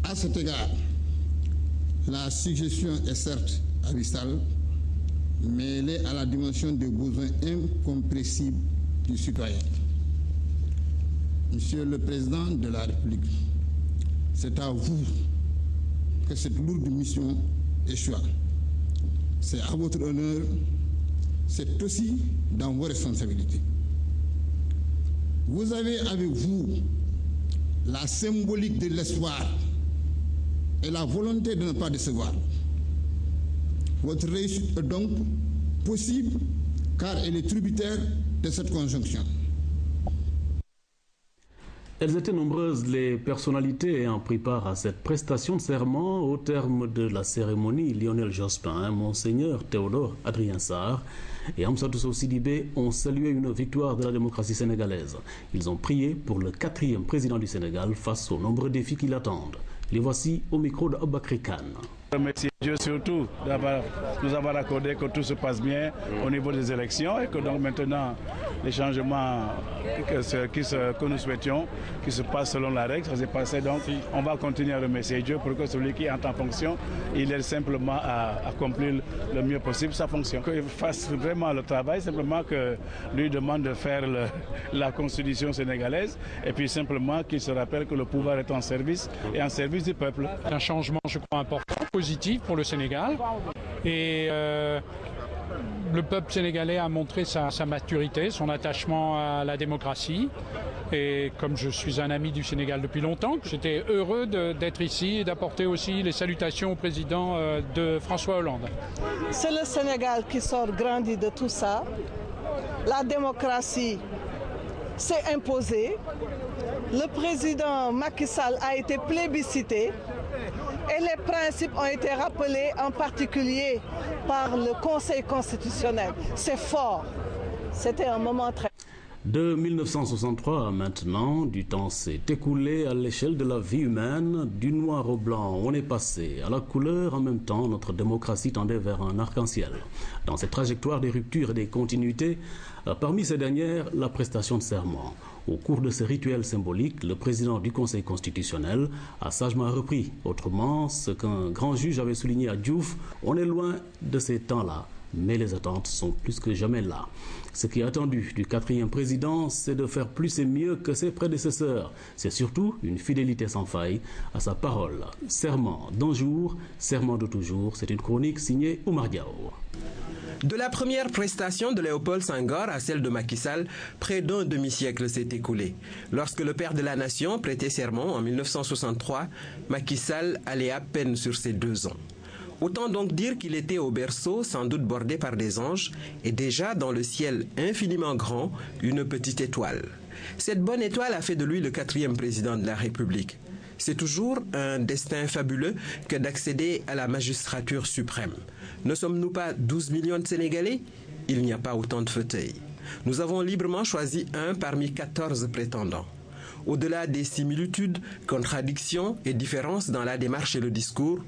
À cet égard, la suggestion est certes abyssale, mais elle est à la dimension des besoins incompressibles du citoyen. Monsieur le Président de la République, c'est à vous que cette lourde mission échoua. C'est à votre honneur, c'est aussi dans vos responsabilités. Vous avez avec vous la symbolique de l'espoir et la volonté de ne pas décevoir. Votre réussite est donc possible car elle est tributaire de cette conjonction. Elles étaient nombreuses les personnalités ayant pris part à cette prestation de serment. Au terme de la cérémonie, Lionel Jospin, Monseigneur Théodore Adrien Sarr et Amsatou Sow Sidibé ont salué une victoire de la démocratie sénégalaise. Ils ont prié pour le 4e président du Sénégal face aux nombreux défis qui l'attendent. Les voici au micro de Aboubakry Kane. Remercier Dieu surtout d'avoir nous avoir accordé que tout se passe bien au niveau des élections et que donc maintenant les changements que nous souhaitions qui se passent selon la règle, ça s'est passé, donc on va continuer à remercier Dieu pour que celui qui est en fonction, il aide simplement à accomplir le mieux possible sa fonction. Qu'il fasse vraiment le travail, simplement que lui demande de faire la constitution sénégalaise et puis simplement qu'il se rappelle que le pouvoir est en service et en service du peuple. Un changement, je crois, important, positif pour le Sénégal et le peuple sénégalais a montré sa maturité, son attachement à la démocratie. Et comme je suis un ami du Sénégal depuis longtemps, j'étais heureux d'être ici et d'apporter aussi les salutations au président de François Hollande. C'est le Sénégal qui sort grandi de tout ça. La démocratie s'est imposée. Le président Macky Sall a été plébiscité. Et les principes ont été rappelés en particulier par le Conseil constitutionnel. C'est fort. C'était un moment très... De 1963 à maintenant, du temps s'est écoulé à l'échelle de la vie humaine. Du noir au blanc, on est passé à la couleur. En même temps, notre démocratie tendait vers un arc-en-ciel. Dans cette trajectoire des ruptures et des continuités, parmi ces dernières, la prestation de serment. Au cours de ce rituel symbolique, le président du Conseil constitutionnel a sagement repris. Autrement, ce qu'un grand juge avait souligné à Diouf, on est loin de ces temps-là. Mais les attentes sont plus que jamais là. Ce qui est attendu du 4e président, c'est de faire plus et mieux que ses prédécesseurs. C'est surtout une fidélité sans faille à sa parole. Serment d'un jour, serment de toujours. C'est une chronique signée Oumar Diao. De la première prestation de Léopold Senghor à celle de Macky Sall, près d'un demi-siècle s'est écoulé. Lorsque le père de la nation prêtait serment en 1963, Macky Sall allait à peine sur ses 2 ans. Autant donc dire qu'il était au berceau, sans doute bordé par des anges, et déjà dans le ciel infiniment grand, une petite étoile. Cette bonne étoile a fait de lui le 4e président de la République. C'est toujours un destin fabuleux que d'accéder à la magistrature suprême. Ne sommes-nous pas 12 millions de Sénégalais? Il n'y a pas autant de fauteuils. Nous avons librement choisi un parmi 14 prétendants. Au-delà des similitudes, contradictions et différences dans la démarche et le discours,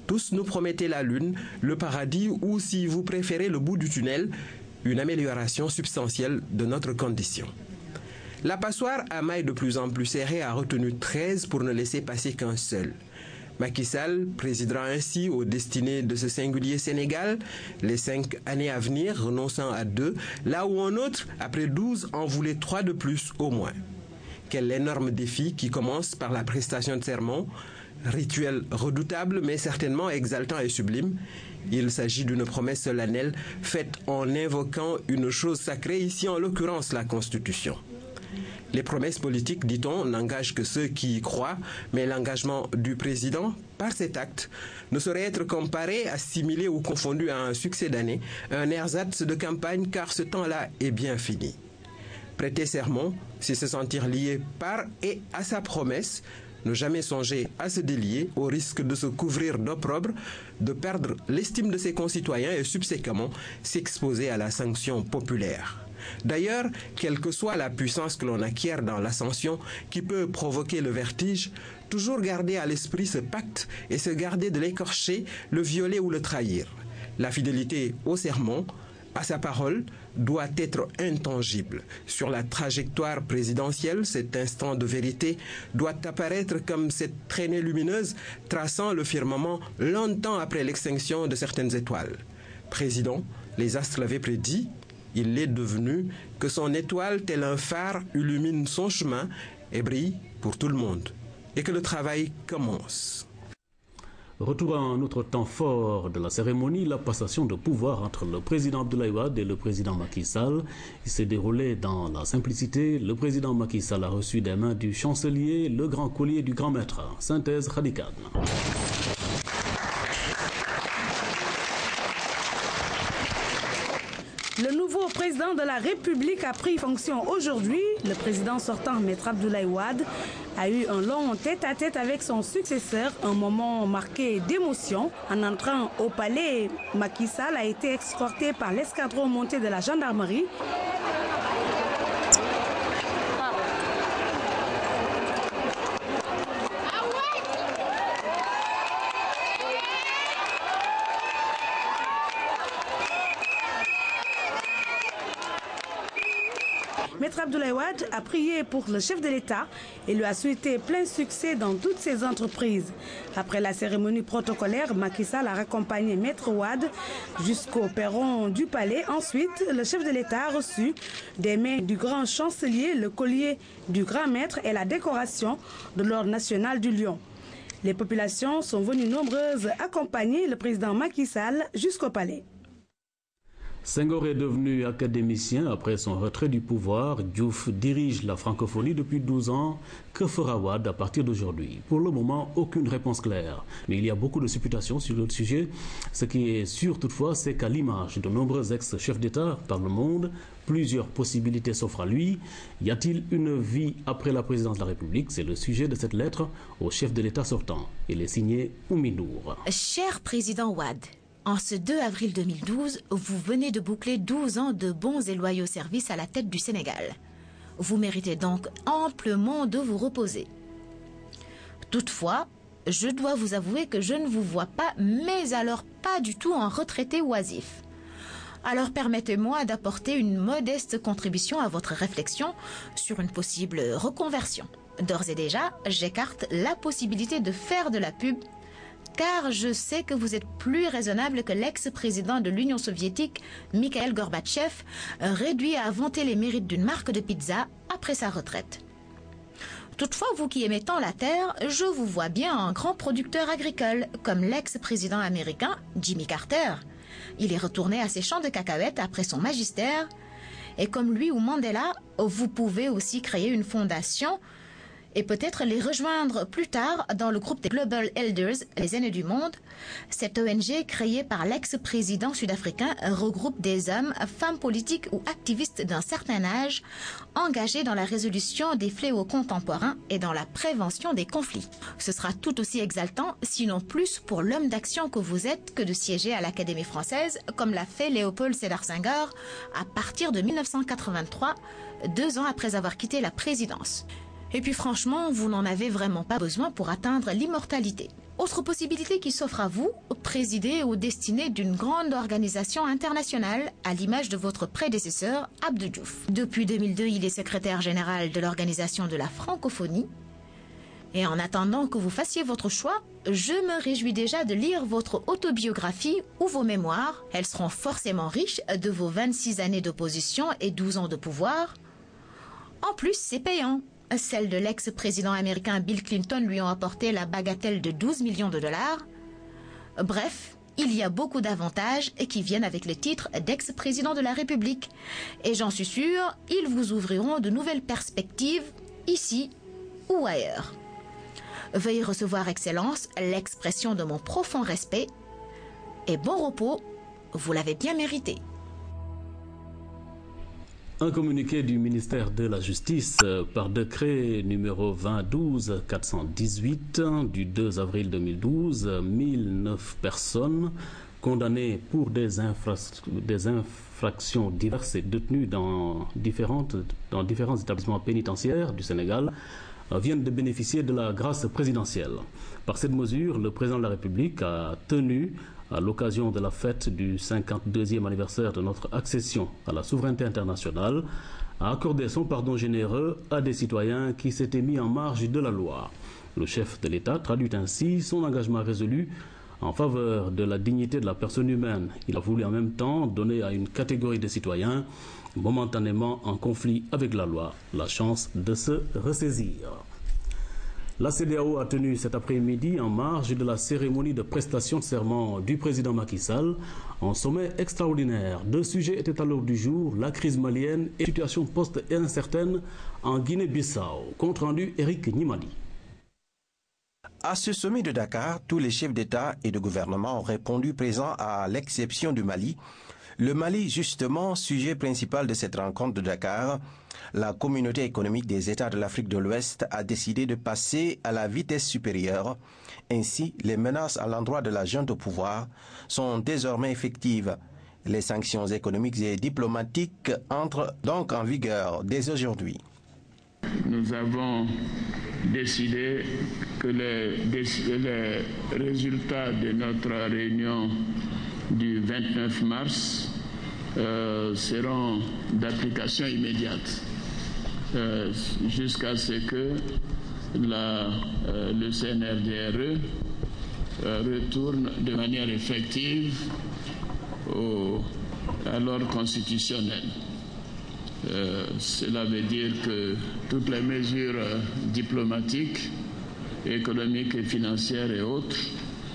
tous nous promettaient la lune, le paradis ou, si vous préférez, le bout du tunnel, une amélioration substantielle de notre condition. La passoire à mailles de plus en plus serrées a retenu 13 pour ne laisser passer qu'un seul. Macky Sall présidera ainsi aux destinées de ce singulier Sénégal les 5 années à venir, renonçant à 2, là où un autre, après 12, en voulait 3 de plus au moins. Quel énorme défi qui commence par la prestation de serment, rituel redoutable mais certainement exaltant et sublime. Il s'agit d'une promesse solennelle faite en invoquant une chose sacrée, ici en l'occurrence la Constitution. Les promesses politiques, dit-on, n'engagent que ceux qui y croient, mais l'engagement du président, par cet acte, ne saurait être comparé, assimilé ou confondu à un succès d'année, un ersatz de campagne, car ce temps-là est bien fini. Prêter serment, c'est se sentir lié par et à sa promesse, ne jamais songer à se délier au risque de se couvrir d'opprobre, de perdre l'estime de ses concitoyens et subséquemment s'exposer à la sanction populaire. D'ailleurs, quelle que soit la puissance que l'on acquiert dans l'ascension qui peut provoquer le vertige, toujours garder à l'esprit ce pacte et se garder de l'écorcher, le violer ou le trahir. La fidélité au serment, à sa parole doit être intangible. Sur la trajectoire présidentielle, cet instant de vérité doit apparaître comme cette traînée lumineuse traçant le firmament longtemps après l'extinction de certaines étoiles. Président, les astres l'avaient prédit, il l'est devenu, que son étoile, tel un phare, illumine son chemin et brille pour tout le monde. Et que le travail commence. Retour à un autre temps fort de la cérémonie, la passation de pouvoir entre le président Abdoulaye Wade et le président Macky Sall. Il s'est déroulé dans la simplicité. Le président Macky Sall a reçu des mains du chancelier le grand collier du grand maître. Synthèse Khadikan. Le nouveau président de la République a pris fonction aujourd'hui. Le président sortant, Maître Abdoulaye Wade, a eu un long tête-à-tête avec son successeur, un moment marqué d'émotion. En entrant au palais, Macky Sall a été escorté par l'escadron monté de la gendarmerie. Maître Abdoulaye Wade a prié pour le chef de l'État et lui a souhaité plein succès dans toutes ses entreprises. Après la cérémonie protocolaire, Macky Sall a raccompagné Maître Wade jusqu'au perron du palais. Ensuite, le chef de l'État a reçu des mains du grand chancelier le collier du grand maître et la décoration de l'ordre national du Lion. Les populations sont venues nombreuses accompagner le président Macky Sall jusqu'au palais. Senghor est devenu académicien après son retrait du pouvoir. Diouf dirige la francophonie depuis 12 ans. Que fera Wade à partir d'aujourd'hui? Pour le moment, aucune réponse claire. Mais il y a beaucoup de supputations sur le sujet. Ce qui est sûr toutefois, c'est qu'à l'image de nombreux ex-chefs d'État par le monde, plusieurs possibilités s'offrent à lui. Y a-t-il une vie après la présidence de la République? C'est le sujet de cette lettre au chef de l'État sortant. Il est signé Oumi Nour. Cher président Wade, en ce 2 avril 2012, vous venez de boucler 12 ans de bons et loyaux services à la tête du Sénégal. Vous méritez donc amplement de vous reposer. Toutefois, je dois vous avouer que je ne vous vois pas, mais alors pas du tout en retraité oisif. Alors permettez-moi d'apporter une modeste contribution à votre réflexion sur une possible reconversion. D'ores et déjà, j'écarte la possibilité de faire de la pub, car je sais que vous êtes plus raisonnable que l'ex-président de l'Union soviétique, Mikhail Gorbatchev, réduit à vanter les mérites d'une marque de pizza après sa retraite. Toutefois, vous qui aimez tant la terre, je vous vois bien un grand producteur agricole, comme l'ex-président américain Jimmy Carter. Il est retourné à ses champs de cacahuètes après son magistère, et comme lui ou Mandela, vous pouvez aussi créer une fondation et peut-être les rejoindre plus tard dans le groupe des Global Elders, les aînés du monde. Cette ONG créée par l'ex-président sud-africain regroupe des hommes, femmes politiques ou activistes d'un certain âge engagés dans la résolution des fléaux contemporains et dans la prévention des conflits. Ce sera tout aussi exaltant, sinon plus, pour l'homme d'action que vous êtes que de siéger à l'Académie française, comme l'a fait Léopold Sédar Senghor à partir de 1983, 2 ans après avoir quitté la présidence. Et puis franchement, vous n'en avez vraiment pas besoin pour atteindre l'immortalité. Autre possibilité qui s'offre à vous, présider aux destinées d'une grande organisation internationale, à l'image de votre prédécesseur, Abdou Diouf. Depuis 2002, il est secrétaire général de l'Organisation de la francophonie. Et en attendant que vous fassiez votre choix, je me réjouis déjà de lire votre autobiographie ou vos mémoires. Elles seront forcément riches de vos 26 années d'opposition et 12 ans de pouvoir. En plus, c'est payant. Celles de l'ex-président américain Bill Clinton lui ont apporté la bagatelle de 12 millions de dollars. Bref, il y a beaucoup d'avantages qui viennent avec le titre d'ex-président de la République. Et j'en suis sûre, ils vous ouvriront de nouvelles perspectives, ici ou ailleurs. Veuillez recevoir, Excellence, l'expression de mon profond respect. Et bon repos, vous l'avez bien mérité. Un communiqué du ministère de la Justice par décret numéro 2012-418 du 2 avril 2012, 1009 personnes condamnées pour des infractions diverses et détenues dans différents établissements pénitentiaires du Sénégal viennent de bénéficier de la grâce présidentielle. Par cette mesure, le président de la République a tenu à l'occasion de la fête du 52e anniversaire de notre accession à la souveraineté internationale, a accordé son pardon généreux à des citoyens qui s'étaient mis en marge de la loi. Le chef de l'État traduit ainsi son engagement résolu en faveur de la dignité de la personne humaine. Il a voulu en même temps donner à une catégorie de citoyens momentanément en conflit avec la loi la chance de se ressaisir. La CEDEAO a tenu cet après-midi en marge de la cérémonie de prestation de serment du président Macky Sall un sommet extraordinaire. Deux sujets étaient à l'ordre du jour, la crise malienne et la situation post-incertaine en Guinée-Bissau. Compte rendu Eric Nimadi. À ce sommet de Dakar, tous les chefs d'État et de gouvernement ont répondu présents à l'exception du Mali. Le Mali, justement, sujet principal de cette rencontre de Dakar, la communauté économique des États de l'Afrique de l'Ouest a décidé de passer à la vitesse supérieure. Ainsi, les menaces à l'endroit de la junte au pouvoir sont désormais effectives. Les sanctions économiques et diplomatiques entrent donc en vigueur dès aujourd'hui. Nous avons décidé que les résultats de notre réunion du 29 mars seront d'application immédiate jusqu'à ce que le CNRDRE retourne de manière effective à l'ordre constitutionnel. Cela veut dire que toutes les mesures diplomatiques, économiques et financières et autres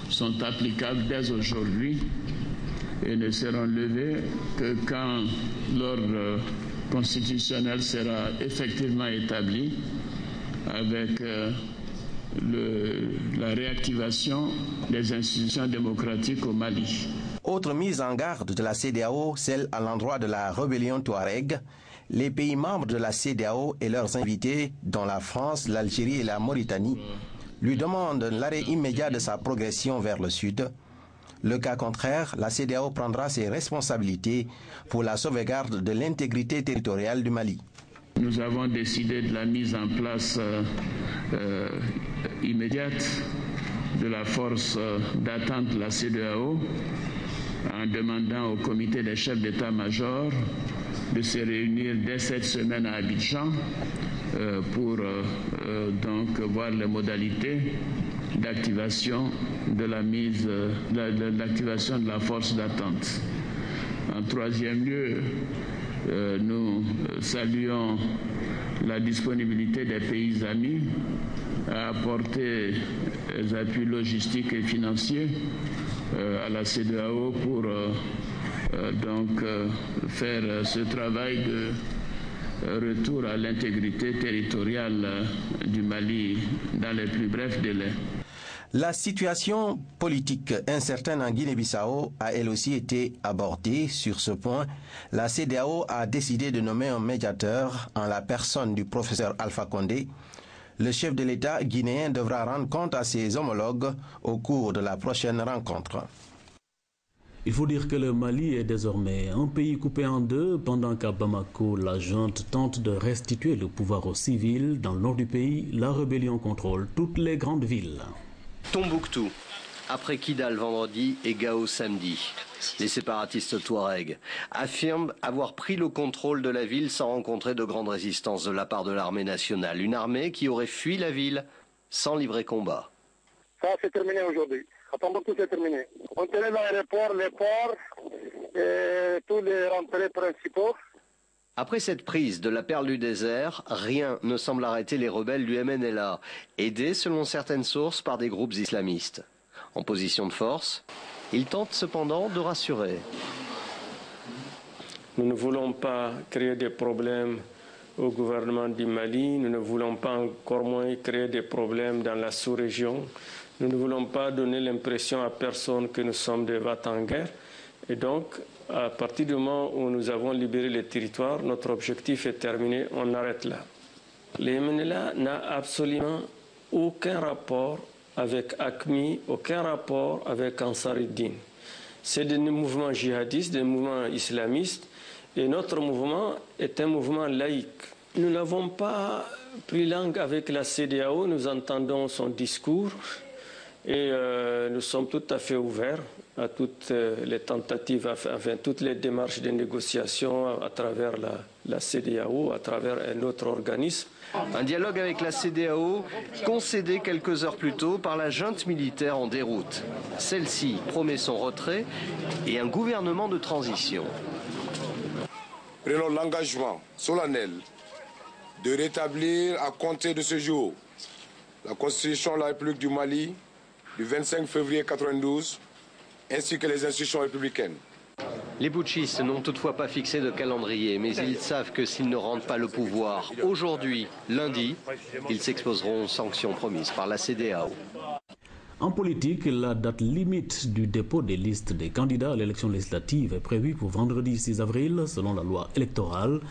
sont applicables dès aujourd'hui et ne seront levées que quand l'ordre constitutionnel sera effectivement établi avec la réactivation des institutions démocratiques au Mali. Autre mise en garde de la CEDEAO, celle à l'endroit de la rébellion Touareg. Les pays membres de la CEDEAO et leurs invités, dont la France, l'Algérie et la Mauritanie, lui demandent l'arrêt immédiat de sa progression vers le sud. Le cas contraire, la CEDEAO prendra ses responsabilités pour la sauvegarde de l'intégrité territoriale du Mali. Nous avons décidé de la mise en place immédiate de la force d'attente de la CEDEAO en demandant au comité des chefs d'état-major de se réunir dès cette semaine à Abidjan pour donc voir les modalités d'activation de l'activation de la force d'attente. En troisième lieu, nous saluons la disponibilité des pays amis à apporter des appuis logistiques et financiers à la CEDEAO pour donc faire ce travail de retour à l'intégrité territoriale du Mali dans les plus brefs délais. La situation politique incertaine en Guinée-Bissau a elle aussi été abordée. Sur ce point, la CEDEAO a décidé de nommer un médiateur en la personne du professeur Alpha Condé. Le chef de l'État guinéen devra rendre compte à ses homologues au cours de la prochaine rencontre. Il faut dire que le Mali est désormais un pays coupé en deux, pendant qu'à Bamako, la junte tente de restituer le pouvoir aux civils. Dans le nord du pays, la rébellion contrôle toutes les grandes villes. Tombouctou, après Kidal vendredi et Gao samedi. Les séparatistes Touareg affirment avoir pris le contrôle de la ville sans rencontrer de grande résistance de la part de l'armée nationale. Une armée qui aurait fui la ville sans livrer combat. Ça, c'est terminé aujourd'hui. À Tombouctou, c'est terminé. On tenait l'aéroport, les ports et tous les rentrées principaux. Après cette prise de la perle du désert, rien ne semble arrêter les rebelles du MNLA, aidés selon certaines sources par des groupes islamistes. En position de force, ils tentent cependant de rassurer. Nous ne voulons pas créer des problèmes au gouvernement du Mali, nous ne voulons pas encore moins créer des problèmes dans la sous-région. Nous ne voulons pas donner l'impression à personne que nous sommes des va-t-en-guerre. Et donc, à partir du moment où nous avons libéré les territoires, notre objectif est terminé, on arrête là. Le MNLA n'a absolument aucun rapport avec AQMI, aucun rapport avec Ansar-Eddin. C'est des mouvements djihadistes, des mouvements islamistes, et notre mouvement est un mouvement laïque. Nous n'avons pas pris langue avec la CEDEAO, nous entendons son discours, Et nous sommes tout à fait ouverts à toutes les tentatives, enfin toutes les démarches de négociation à travers la CEDEAO, à travers un autre organisme. Un dialogue avec la CEDEAO concédé quelques heures plus tôt par la junte militaire en déroute. Celle-ci promet son retrait et un gouvernement de transition. Prenons l'engagement solennel de rétablir à compter de ce jour la Constitution de la République du Mali du 25 février 1992 ainsi que les institutions républicaines. Les putschistes n'ont toutefois pas fixé de calendrier, mais ils savent que s'ils ne rendent pas le pouvoir aujourd'hui, lundi, ils s'exposeront aux sanctions promises par la CEDEAO. En politique, la date limite du dépôt des listes des candidats à l'élection législative est prévue pour vendredi 6 avril, selon la loi électorale.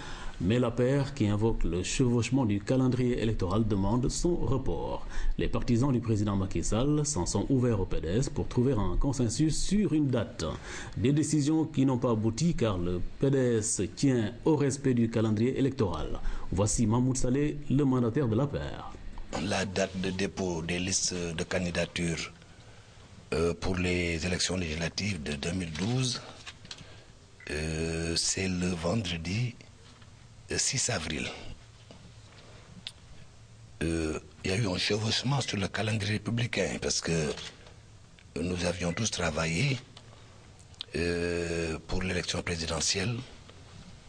Mais la paire qui invoque le chevauchement du calendrier électoral demande son report. Les partisans du président Macky Sall s'en sont ouverts au PDS pour trouver un consensus sur une date. Des décisions qui n'ont pas abouti car le PDS tient au respect du calendrier électoral. Voici Mahmoud Saleh, le mandataire de la paire. La date de dépôt des listes de candidature pour les élections législatives de 2012, c'est le vendredi 6 avril. Il y a eu un chevauchement sur le calendrier républicain parce que nous avions tous travaillé pour l'élection présidentielle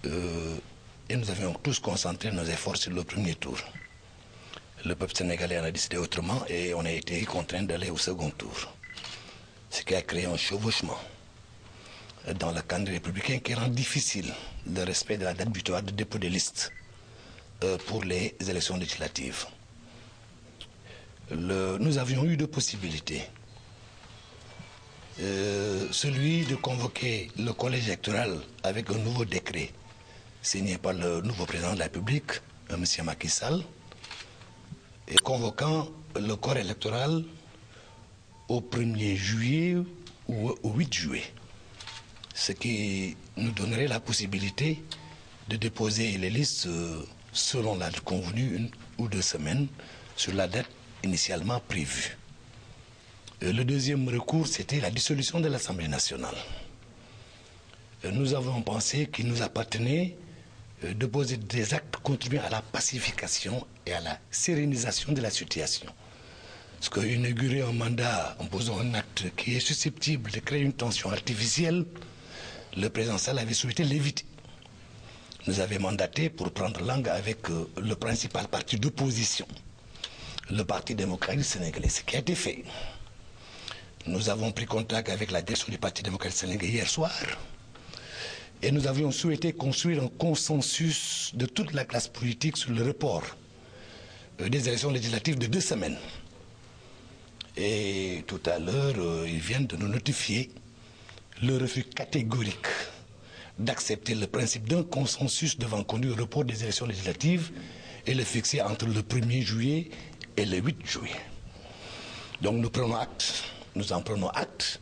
et nous avions tous concentré nos efforts sur le premier tour. Le peuple sénégalais en a décidé autrement et on a été contraint d'aller au second tour. Ce qui a créé un chevauchement dans le calendrier républicain qui rend difficile le respect de la date butoir de dépôt des listes pour les élections législatives. Nous avions eu deux possibilités. Celui de convoquer le collège électoral avec un nouveau décret signé par le nouveau président de la République, M. Macky Sall, et convoquant le corps électoral au 1er juillet ou au 8 juillet. Ce qui nous donnerait la possibilité de déposer les listes selon la date convenue, 1 ou 2 semaines, sur la date initialement prévue. Le deuxième recours, c'était la dissolution de l'Assemblée nationale. Nous avons pensé qu'il nous appartenait de poser des actes contribuant à la pacification et à la sérénisation de la situation. Parce qu'inaugurer un mandat en posant un acte qui est susceptible de créer une tension artificielle, le président Sall avait souhaité l'éviter. Nous avait mandaté pour prendre langue avec le principal parti d'opposition, le Parti démocratique sénégalais, ce qui a été fait. Nous avons pris contact avec la direction du Parti démocratique sénégalais hier soir et nous avions souhaité construire un consensus de toute la classe politique sur le report des élections législatives de 2 semaines. Et tout à l'heure, ils viennent de nous notifier le refus catégorique d'accepter le principe d'un consensus devant conduire au report des élections législatives et le fixer entre le 1er juillet et le 8 juillet. Donc nous prenons acte, nous en prenons acte,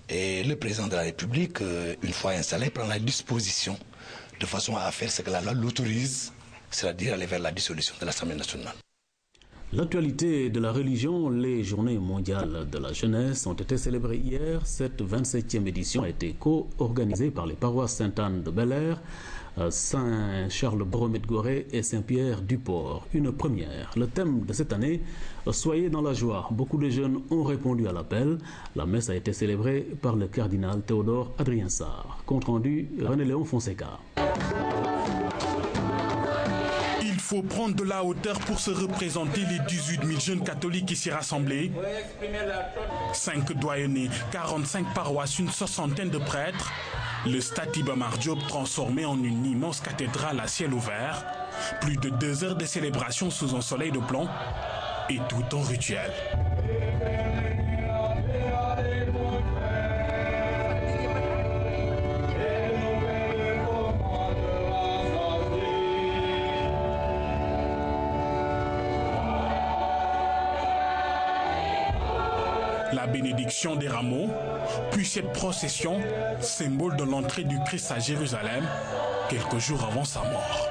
et le président de la République, une fois installé, prend la disposition de façon à faire ce que la loi l'autorise, c'est-à-dire aller vers la dissolution de l'Assemblée nationale. L'actualité de la religion, les journées mondiales de la jeunesse ont été célébrées hier. Cette 27e édition a été co-organisée par les paroisses Sainte-Anne de Bel-Air, Saint-Charles-Borromée-de-Gorée et Saint-Pierre-du-Port. Une première. Le thème de cette année, soyez dans la joie. Beaucoup de jeunes ont répondu à l'appel. La messe a été célébrée par le cardinal Théodore Adrien Sarr. Compte rendu, René-Léon Fonseca. Il faut prendre de la hauteur pour se représenter les 18 000 jeunes catholiques ici rassemblés. 5 doyennés, 45 paroisses, une soixantaine de prêtres. Le stade Iba Mar Diop transformé en une immense cathédrale à ciel ouvert. Plus de 2 heures de célébration sous un soleil de plomb et tout en rituel. La bénédiction des rameaux, puis cette procession, symbole de l'entrée du Christ à Jérusalem, quelques jours avant sa mort.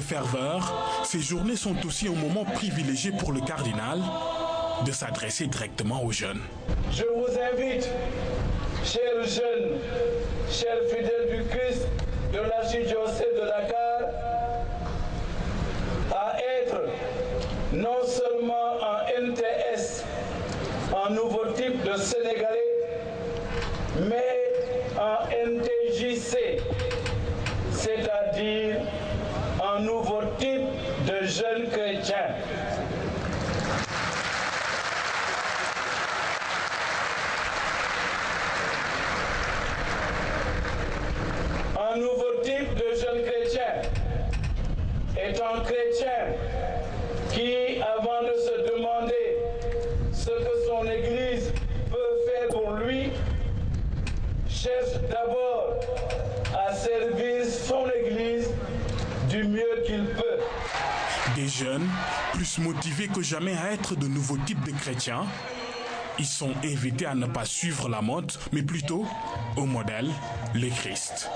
ferveur, ces journées sont aussi un moment privilégié pour le cardinal de s'adresser directement aux jeunes. Je vous invite, chers jeunes, chers fidèles du Christ de l'archidiocèse de Dakar, à être non seulement en NTS, un nouveau type de Sénégalais, mais en NTJC, c'est-à-dire un nouveau type de jeunes chrétiens. Un nouveau type de jeune chrétien est un chrétien qui, avant de se demander ce que son Église peut faire pour lui, cherche d'abord à servir son Église du mieux qu'il peut. Des jeunes, plus motivés que jamais à être de nouveaux types de chrétiens, ils sont invités à ne pas suivre la mode, mais plutôt au modèle, le Christ.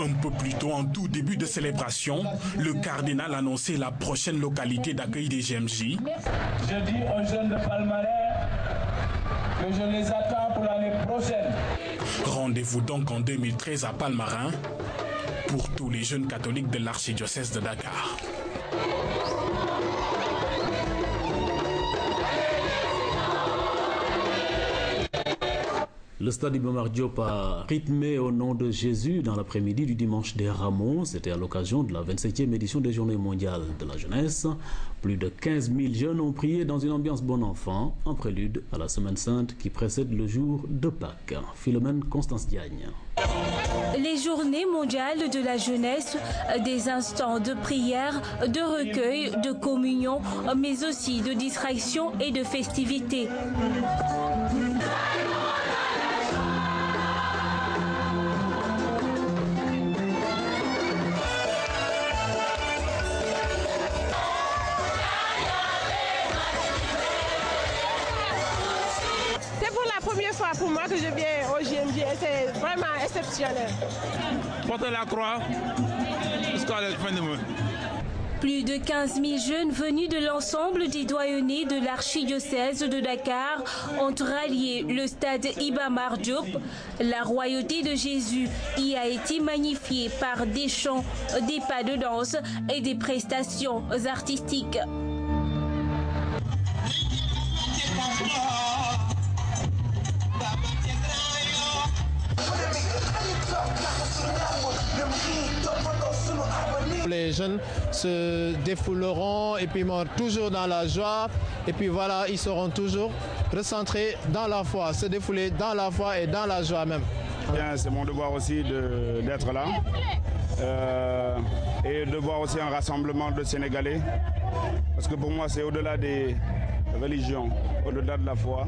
Un peu plus tôt, en tout début de célébration, le cardinal annonçait la prochaine localité d'accueil des GMJ. Je dis aux jeunes de Palmarin que je les attends pour l'année prochaine. Rendez-vous donc en 2013 à Palmarin pour tous les jeunes catholiques de l'archidiocèse de Dakar. Le stade Iba Mar Diop a rythmé au nom de Jésus dans l'après-midi du dimanche des Rameaux. C'était à l'occasion de la 27e édition des Journées mondiales de la jeunesse. Plus de 15 000 jeunes ont prié dans une ambiance bon enfant, en prélude à la Semaine Sainte qui précède le jour de Pâques. Philomène Constance Diagne. Les Journées mondiales de la jeunesse, des instants de prière, de recueil, de communion, mais aussi de distraction et de festivité. Pour moi que je viens au GMJ, c'est vraiment exceptionnel. Portez la croix jusqu'à la fin du mois. Plus de 15 000 jeunes venus de l'ensemble des doyennés de l'archidiocèse de Dakar ont rallié le stade Iba Mar Diop. La royauté de Jésus y a été magnifiée par des chants, des pas de danse et des prestations artistiques. Les jeunes se défouleront et puis toujours dans la joie et puis voilà, ils seront toujours recentrés dans la foi, se défouler dans la foi et dans la joie même. C'est mon devoir aussi d'être là et de voir aussi un rassemblement de Sénégalais parce que pour moi c'est au-delà des religions, au-delà de la foi,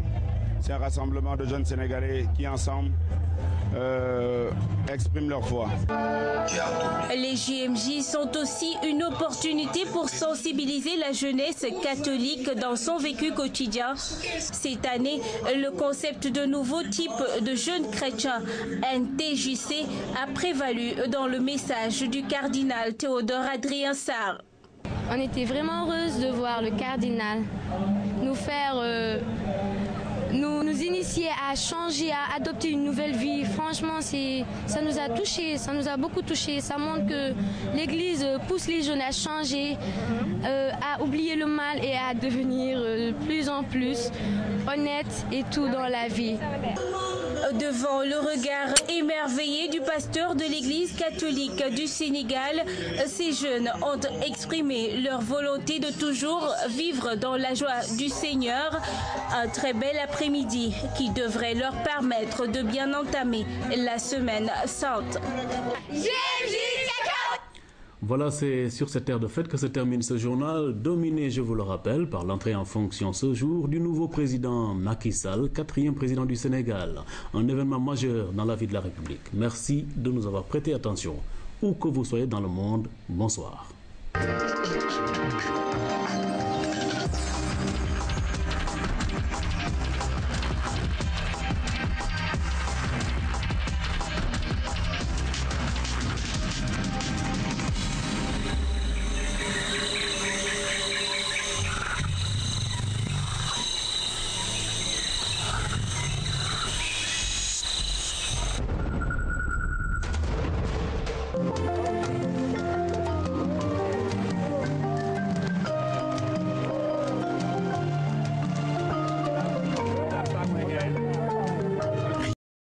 c'est un rassemblement de jeunes Sénégalais qui ensemble expriment leur foi. Les JMJ sont aussi une opportunité pour sensibiliser la jeunesse catholique dans son vécu quotidien. Cette année, le concept de nouveau type de jeunes chrétiens, NTJC, a prévalu dans le message du cardinal Théodore Adrien Sarr. On était vraiment heureuse de voir le cardinal nous faire... nous initier à changer, à adopter une nouvelle vie. Franchement, ça nous a touchés, ça nous a beaucoup touchés. Ça montre que l'Église pousse les jeunes à changer, à oublier le mal et à devenir de plus en plus honnêtes et tout dans la vie. Devant le regard émerveillé du pasteur de l'Église catholique du Sénégal, ces jeunes ont exprimé leur volonté de toujours vivre dans la joie du Seigneur. Un très bel après-midi qui devrait leur permettre de bien entamer la Semaine Sainte. Voilà, c'est sur cette ère de fête que se termine ce journal, dominé, je vous le rappelle, par l'entrée en fonction ce jour du nouveau président Macky Sall, 4e président du Sénégal. Un événement majeur dans la vie de la République. Merci de nous avoir prêté attention. Où que vous soyez dans le monde, bonsoir.